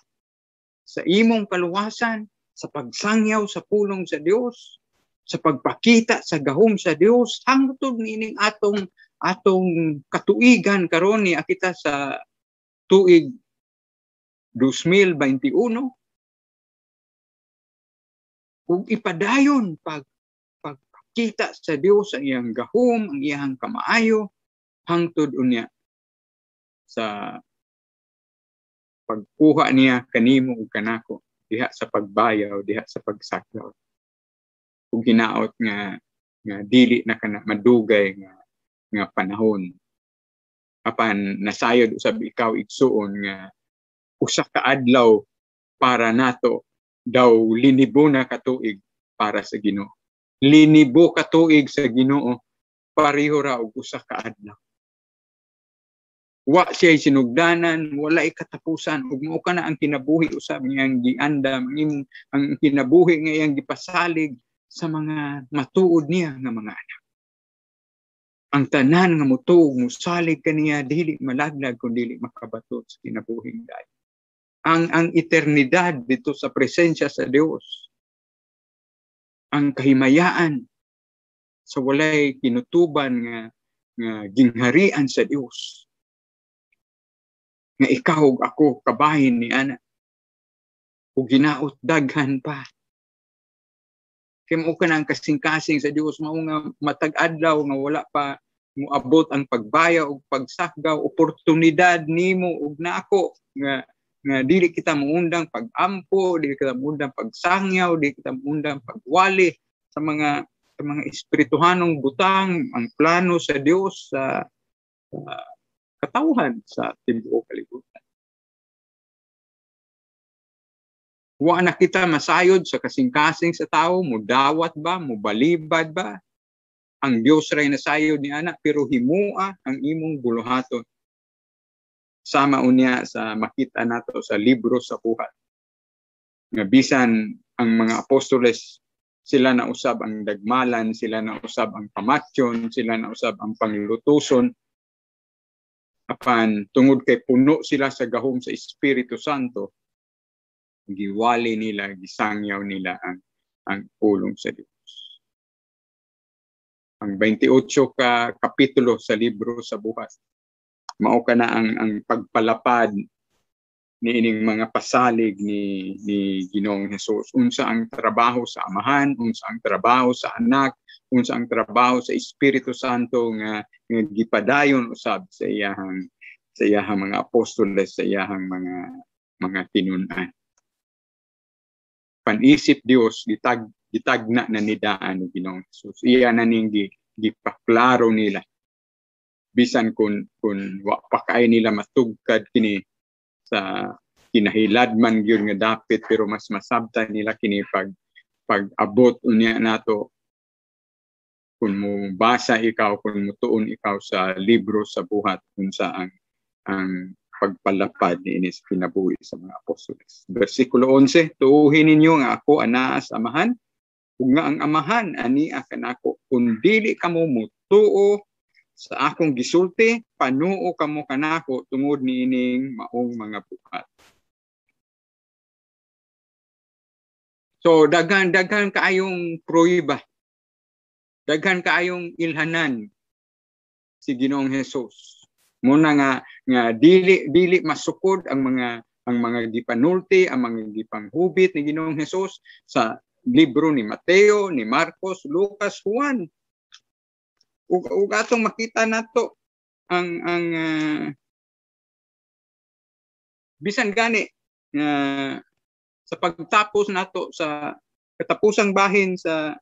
sa imong kaluwasan, sa pagsangyaw sa pulong sa Dios, sa pagpakita sa gahom sa Dios, hangtod niining atong katuigan karon ni kita sa tuig 2021. Ug ipadayon pagpakita sa Dios ang iyang gahom, ang iyang kamaayo, hangtod unya sa pagkuha niya kanimo ug kanako diha sa pagbayaw, diha sa pagsakyaw. Ug hinaot nga dili na kana madugay nga panahon. Apan nasayod usab ikaw igsuon nga usa ka adlaw para nato daw linibo na katuig para sa Ginoo. Linibo katuig sa Ginoo pareho ra og usa ka adlaw. Wa siya'y sinugdanan, wala'y katapusan, ug mao kana ang kinabuhi usab niyang giandam, ang kinabuhi nga iyang gipasalig sa mga matuod niya nga mga anak. Ang tanan nga mutuog musalig kaniya dili malaglag kun dili makabatot sa kinabuhing dayon. Ang eternidad dito sa presensya sa Dios. Ang kahimayaan sa walay kinutuban nga gingharian sa Dios. Nga ikaw ug ako kabahin ni ana. Ug ginaot daghan pa. Kaya mao ka na ang kasing-kasing sa Dios, mao nga matag adlaw nga wala pa moabot ang pagbaya ug pagsakgaw, oportunidad nimo ug nako nga dili kita muundang pag-ampo, dili kita muundang pagsangyaw, dili kita muundang pagwali sa mga espirituhanong butang, ang plano sa Dios sa katawhan sa tibuok kalibutan. Wa na kita masayod sa kasing-kasing sa tao, mudawat ba, mubalibad ba? Ang Dios ray nasayod ni ana, pero himua ang imong buluhaton. Sama unya sa makita nato sa libro sa buhat. Nga bisan ang mga apostoles, sila na usab ang dagmalan, sila na usab ang pamatyon, sila na usab ang panglutuson. Apan tungod kay puno sila sa gahom sa Espiritu Santo, giwali nila, gisangyaw nila ang pulong sa Dios. Ang 28 ka kapitulo sa libro sa buhat, mao kana ang pagpalapad ni ining mga pasalig ni Ginoong Hesus. Unsa ang trabaho sa amahan, unsa ang trabaho sa anak, unsa ang trabaho sa Espiritu Santo nga gipadayon usab sa iyahang mga apostoles, sa iyahang mga tinun-an. Panisip Dios gitagna na nidaan ni Ginoong Hesus. Iya na ning gipaklaro nila. Bisan kun wa pa kay nila matugkad kini sa kinahiladman gyud nga dapit, pero mas masabtan nila kini pag-abot unya nato kun mo basa ikaw, kun mo tuon ikaw sa libro sa buhat unsa ang pagpalapad ni inis kinabuhi sa mga apostoles. Versikulo 11, tuuhin ninyo nga ako anaa sa amahan, ug nga ang amahan ani kanako, kun dili kamo mutuo sa akong gisulti, panuo kamo kanako tungod niining maong mga buhat. So daghan kaayong pruiba. Daghan kaayong ilhanan si Ginoong Hesus. Muna nga dili masukod ang mga gipanulti, ang mga gipanghubit ni Ginoong Hesus sa libro ni Mateo, ni Marcos, Lucas, Juan. ug atong makita nato ang bisan gani sa pagtapos nato sa katapusang bahin sa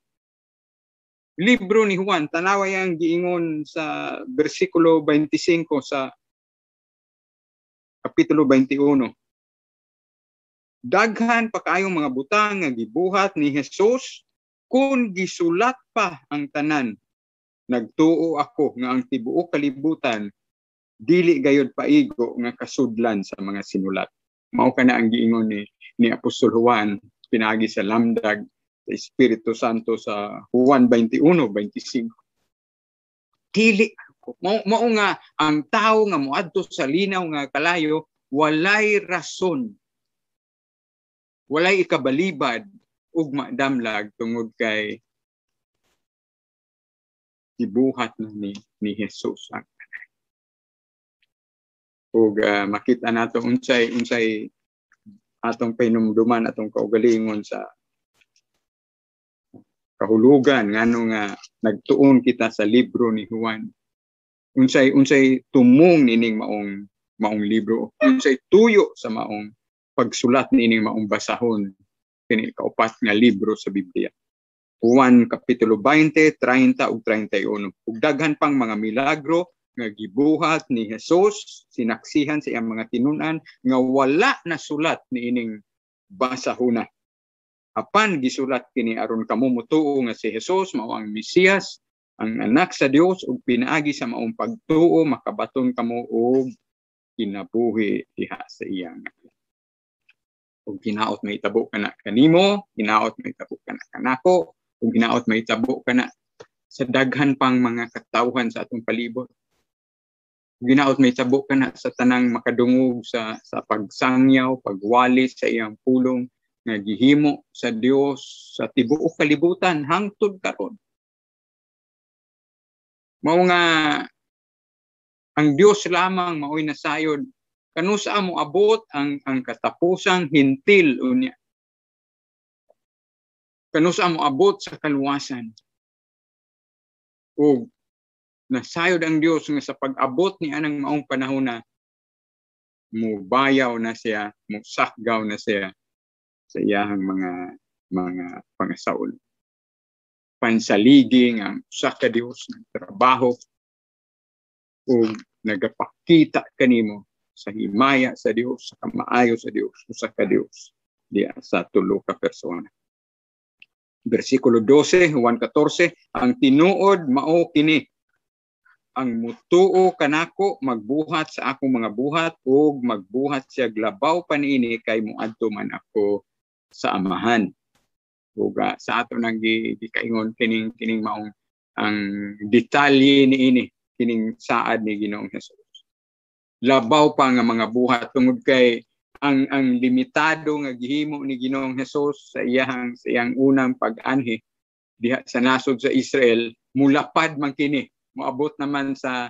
libro ni Juan, tanaway ang giingon sa bersikulo 25 sa kapitulo 21. Daghan pa kayong mga butang nga gibuhat ni Jesus kung gisulat pa ang tanan. Nagtuo ako nga ang tibuok kalibutan dili gayud paigo nga kasudlan sa mga sinulat. Mao kana ang giingon ni Apostol Juan pinagi sa lamdag sa Espiritu Santo sa Juan 21:25. Dili mao nga ang tao nga moadto sa linaw nga kalayo walay rason, walay ikabalibad ug madamlag tungod kay gibuhat na ni Jesus ang tanan. Ug makita nato unsay atong pinumduman atong kaugalingon sa kahulugan ngano nga nagtuon kita sa libro ni Juan. Unsay tumong nining maong libro, unsay tuyo sa maong pagsulat nining maong basahon kini kaupat nga libro sa Biblia. Juan kapitulo 20, 30 ug 31. Ug daghan pang mga milagro nga gibuhat ni Jesus, sinaksihan sa iyang mga tinun-an nga wala nasulat niining basahona. Apan gisulat kini aron kamo motuo nga si Jesus mao ang Mesiyas, ang anak sa Dios ug pinaagi sa maong pagtuo makabaton kamo og kinabuhi diha sa iyang ug ginaot mahitabo kana kanimo, ginaot mahitabo kana kanako, ug ginaot mahitabo kana sa daghan pang mga katawhan sa atong palibot. Ginaot mahitabo kana sa tanang makadungog sa pagsangyaw, pagwali sa iyang pulong nga gihimo sa Dios sa tibuok kalibutan hangtod karon. Mao nga ang Dios lamang maoy nasayod kanusa mo abot ang katapusang hintil unya. Kanusa mo abot sa kaluwasan. Ug nasayod ang Dios nga sa pag-abot ni anang maong panahon na mubayaw na siya, musakgaw na siya sa iyahang mga pangasaol. Pansaliging ang usa ka Dios ng trabaho ug nagapakita kanimo sa himaya sa Dios, sa kamaayo sa Dios, usa ka Dios diya sa tulo ka persona. Bersikulo 12, Juan 14, ang tinuod mao kini, ang mutuo kanako magbuhat sa akong mga buhat ug magbuhat siya glabaw paniini kay muadto man ako sa amahan. Ug sa ato nang gikaingon kining maong ang detalye niini kining saad ni Ginoong Hesus. Labaw pa nga mga buhat tungod kay ang limitado nga gihimo ni Ginoong Hesus sa iyang unang pag-anhi diha sa nasod sa Israel, mulapad man kini, moabot naman sa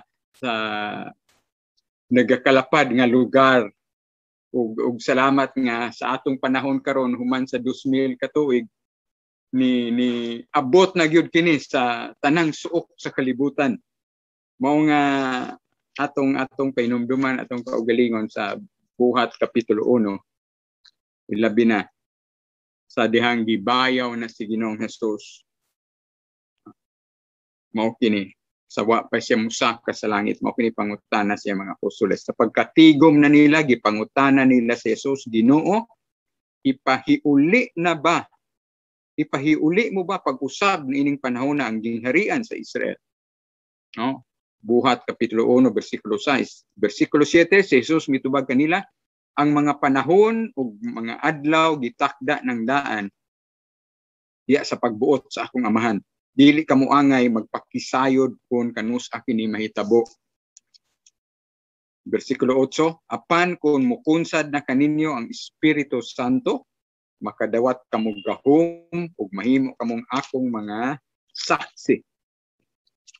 nagakalapad nga lugar. Ug salamat nga sa atong panahon karon human sa 2000 ka tuig ni abot na gyud kini sa tanang suok sa kalibutan. Mao nga atong painumduman atong kaugalingon sa Buhat kapitulo 1. Ilabi na sa dihang gibayaw na si Ginoong Hesus. Mao kini sa wa pa siya musaka sa langit, mao kini pangutana siya mga apostoles. Sa pagkatigom na nila gipangutana nila si Jesus, Ginoo, ipahiuli mo ba pag-usab niining panahon na ang gingharian sa Israel? No? Buhat kapitulo 1 bersikulo 6. Bersikulo 7, si Jesus mitubag kanila, ang mga panahon ug mga adlaw gitakda ng daan diya sa pagbuot sa akong amahan. Dili kamo angay magpakisayod kun kanus kini mahitabo. Bersikulo 8, apan kun mukunsad na kaninyo ang Espiritu Santo, makadawat kamo gahom ug mahimo kamong akong mga saksi.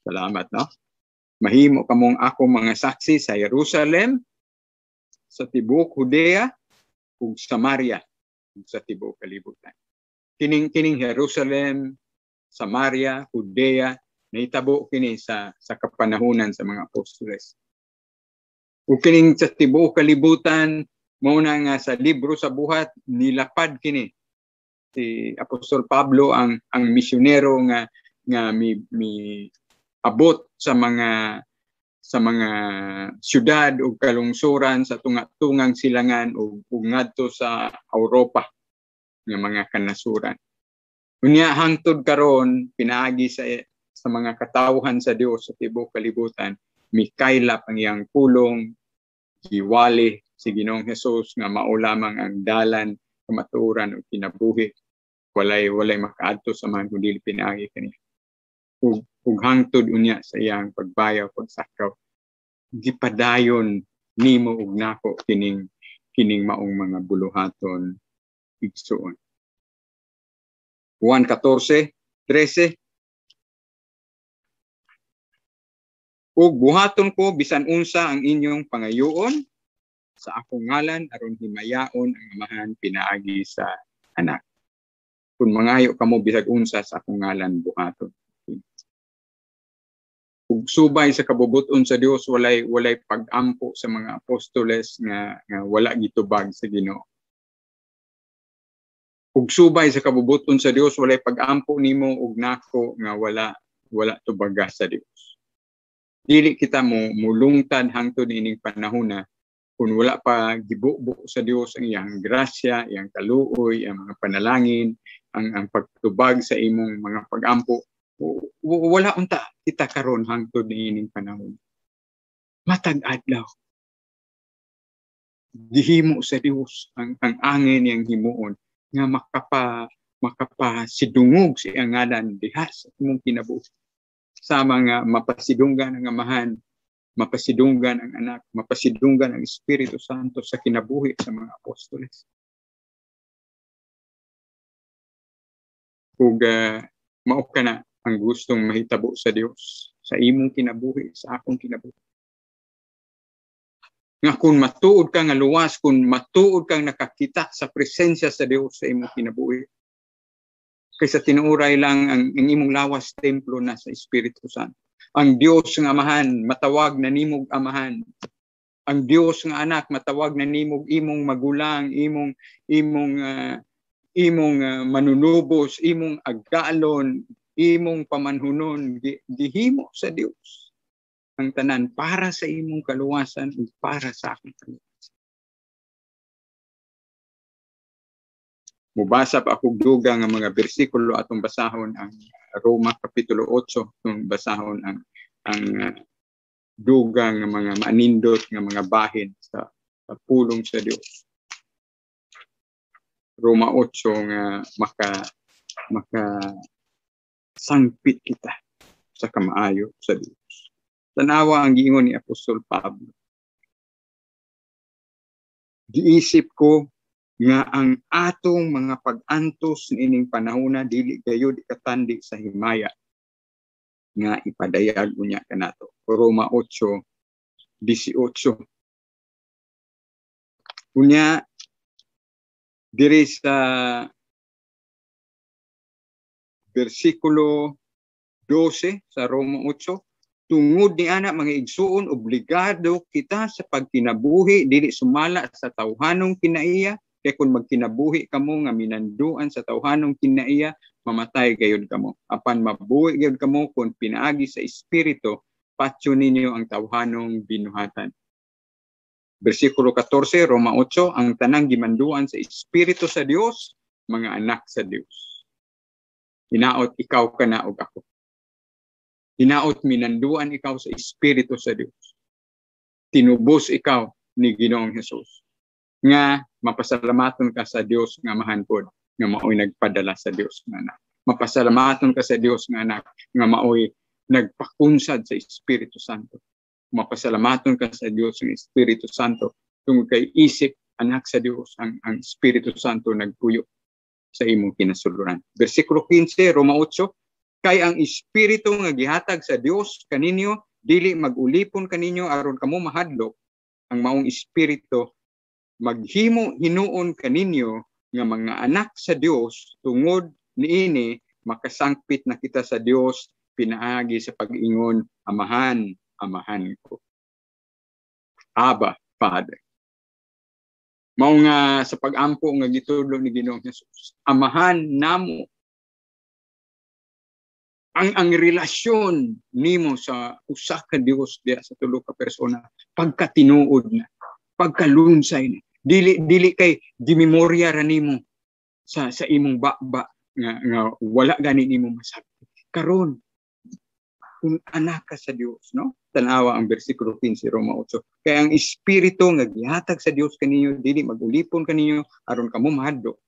Salamat, no? Mahimo kamong akong mga saksi sa Jerusalem, sa tibuok Judea ug Samaria, ug sa tibuok kalibutan. Kining Jerusalem, Samaria, Judea, Nahitabo kini sa kapanahunan sa mga apostoles. Ug kining sa tibuok kalibutan mao na nga sa libro sa buhat nilapad kini si Apostol Pablo ang misyonero nga mi abot sa mga syudad o kalungsuran sa tunga-tungang silangan o ngadto sa Europa nga mga kanasuran. Unya hangtod karon pinaagi sa mga katawhan sa Dios sa tibuok kalibutan, mikaylap ang iyang pulong, giwali si Ginoong Hesus nga mao lamang ang dalan kamatuoran o kinabuhi. Walay makaadto sa man kundi pinaagi kaniya. Ug hangtod unya sa iyang pagbayaw pagsakaw, gipadayon nimo ug nako kining maong mga buluhaton igsuon. Juan 14:13 ug buhaton ko bisan unsa ang inyong pangayoon sa akong ngalan aron himayaon ang amahan pinaagi sa anak. Kung mangayo kamo bisag unsa sa akong ngalan buhaton. Ug subay sa kabubuton sa Dios walay pag-ampo sa mga apostoles nga wala gitubag sa Ginoo. Ug subay sa kabubuton sa Dios walay pag-ampo nimo ug nako nga wala tubaga sa Dios. Dili kita mo mulungtad hangtod ining panahona kung wala pa gibubo sa Dios ang iyang grasya, iyang kaluoy, ang mga panalangin, ang pagtubag sa imong mga pag-ampo. Wala unta kita karon hangtod ining panahon. Matag adlaw. Gihimo sa Dios ang angin yang himuon nga makapasidungog sa iyang ngalan diha sa imong kinabuhi. Sa mga mapasidunggan ang amahan, mapasidunggan ang anak, mapasidunggan ang Espiritu Santo sa kinabuhi sa mga apostoles. Ug mao ka na ang gustong mahitabo sa Dios sa imong kinabuhi, sa akong kinabuhi. Nga kung matuod ka nga luwas, kung matuod kang nakakita sa presensya sa Dios sa imong kinabuhi, kaysa tinuuray lang ang imong lawas templo na sa Espiritu Santo. Ang Dios nga amahan, matawag na nimog amahan. Ang Dios nga anak, matawag na nimog imong magulang, imong manunubos, imong agalon, imong pamanhunon, gihimo sa Dios. Ang tanan para sa imong kaluwasan ug para sa akong kaluwasan. Mubasa pa akong dugang nga mga bersikulo atong basahon ang Roma Kapitulo 8, atong basahon ang dugang nga mga manindot nga mga bahin sa pulong sa Dios. Roma 8 nga maka sangpit kita sa kamaayo sa Dios. Tanawa ang giingon ni Apostol Pablo. Giisip ko nga ang atong mga pag-antos niining panahona dili gayud ikatandi sa himaya nga ipadayag unya kanato. Roma 8:18. Unya diri sa bersikulo 12 sa Roma 8, tungod ni ana mga igsuon obligado kita sa pagkinabuhi dili sumala sa tawhanong kinaiya. Kaya kung magkinabuhi kamo nga minanduan sa tawhanong kinaiya, mamatay gayud kamo. Apan mabuhi gayud kamo kung pinaagi sa Espiritu, patyo ninyo ang tawhanong binuhatan. Bersikulo 14, Roma 8, ang tanang gimanduan sa Espiritu sa Dios, mga anak sa Dios. Hinaot ikaw ka na og ako. Hinaot minanduan ikaw sa Espiritu sa Dios. Tinubos ikaw ni Ginoong Hesus. Nga mapasalamaton ka sa Dios nga amahan pod nga maoy nagpadala sa Dios nga anak. Mapasalamaton ka sa Dios nga anak nga maoy nagpakunsad sa Espiritu Santo. Mapasalamaton ka sa Dios nga Espiritu Santo tungod kay isip anak sa Dios ang Espiritu Santo nagpuyo sa imong kinasuluran. Bersikulo 15 Roma 8, kay ang Espiritu nga gihatag sa Dios kaninyo dili magulipon kaninyo aron kamo mahadlok. Ang maong Espiritu maghimo hinuon kaninyo nga mga anak sa Dios tungod niini makasangpit na kita sa Dios pinaagi sa pag-ingon, amahan, amahan ko. Aba, Father. Mao nga sa pag-ampo nga gitudlo ni Ginoong Hesus, amahan namo. Ang relasyon nimo sa usa ka Dios diya sa tulo ka persona, pagkatinuod na, pagkalunsay na. Dili kay gimemorya ra nimo sa imong baba nga wala gani nimo masabti. Karon kung anak ka sa Dios, no? Tanawa ang bersikulo 15 Roma 8. Kaya ang espiritu nga gihatag sa Dios kaninyo dili magulipon kaninyo aron kamo mahadlo.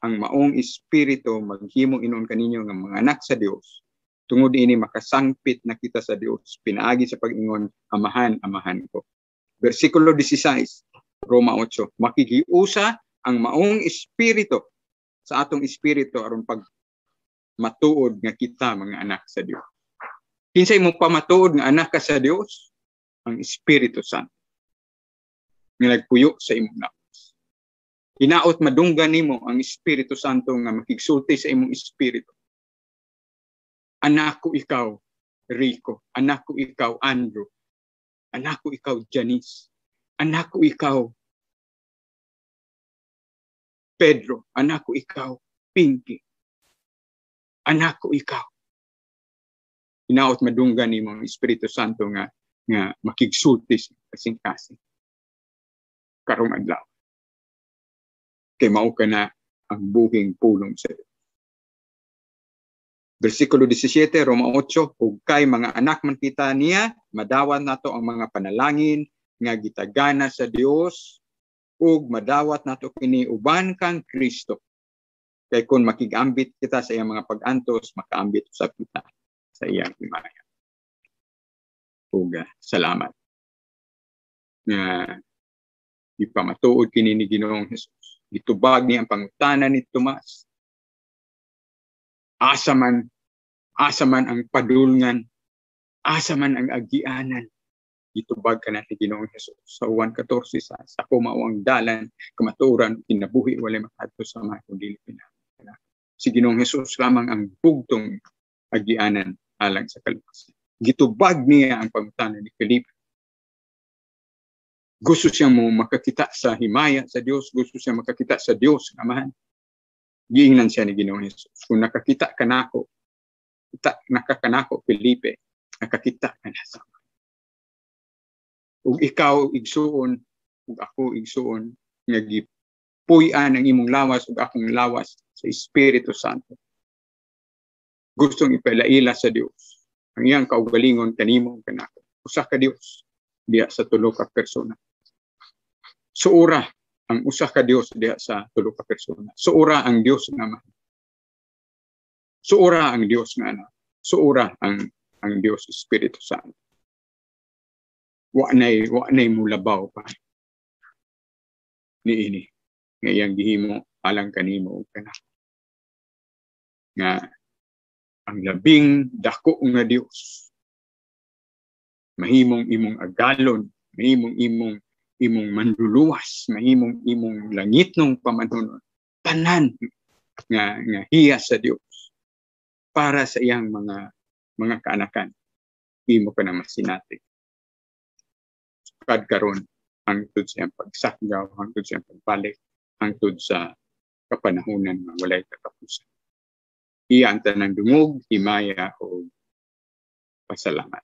Ang maong espiritu maghimo inon kaninyo nga mga anak sa Dios. Tungod ini makasangpit na kita sa Dios, pinaagi sa pag-ingon, amahan, amahan ko. Bersikulo 16 Roma 8. Makigiusa ang maong espiritu sa atong espiritu aron pag matuod nga kita mga anak sa Dios. Kinsay mo pamatuod nga anak ka sa Dios? Ang Espiritu Santo. Nga nagpuyo sa imong lawas. Hinaot madunggan nimo ang Espiritu Santo nga makigsulti sa imong espiritu. Anak ko ikaw, Rico. Anak ko ikaw, Andrew. Anak ko ikaw, Janice. Anak ko ikaw, Pedro. Anak ko ikaw, Pinky. Anak ko ikaw. Hinaot madunggan ni mga Espiritu Santo nga makigsulti sa kasing-kasing. Karong adlaw. Kay mao ka na ang buhing pulong sa Dios. Bersikulo 17, Roma 8, ug kay mga anak man kita niya, madawat nato ang mga panalangin nga gitagana sa Dios ug madawat nato kini uban kang Kristo. Kay kun makigambit kita sa iyang mga pag-antos, makaambit usab kita sa iyang himaya. Ug salamat nga ipamatuod kini ni Ginoong Hesus. Gitubag niya ang pangutanan ni Tomas. Asa man ang padulngan, asa man ang agianan, gitubag ka na ni Ginoong Hesus. Sa 1:14 sa ako mao ang dalan, kamatuoran, kinabuhi, walay makadto sa mga kundi pinaka. Si Ginoong Hesus lamang ang bugtong agianan alang sa kaluwasan. Gitubag niya ang pangutanan ni Felipe. Gusto siya mo makakita sa himaya sa Dios, gusto siya makakita sa Dios ng Amahan. Giingnan siya ni Ginoong Hesus. Kung nakakita ka nako, nakakanako Felipe, nakakita ka na sa Amahan. Ug ikaw igsuon, ug ako igsuon, nga gipuy-an ang imong lawas ug akong lawas sa Espiritu Santo. Gustong ipalaila sa Dios ang iyang kaugalingon kanimo kanako. Usa ka Dios diya sa tulo ka persona. Suura ang usa ka Dios diya sa tulo ka persona. Suura ang Dios nga Ama. Suura ang Dios nga Anak. Suura ang Dios Espiritu Santo. Wa nay mulabaw pa niini nga iyang gihimo alang kanimo ug kanako. Nga ang labing dako nga Dios mahimong imong agalon, mahimong imong manluluwas, mahimong imong langitnong pamanunon, tanan nga hiya sa Dios para sa iyang mga kaanakan. Himo ka na masinati. Sukad karon hangtod sa iyang pagsakgaw, hangtod sa iyang pagbalik, hangtod sa kapanahunan nga walay katapusan. Iya ang tanang dungog, himaya o pasalamat.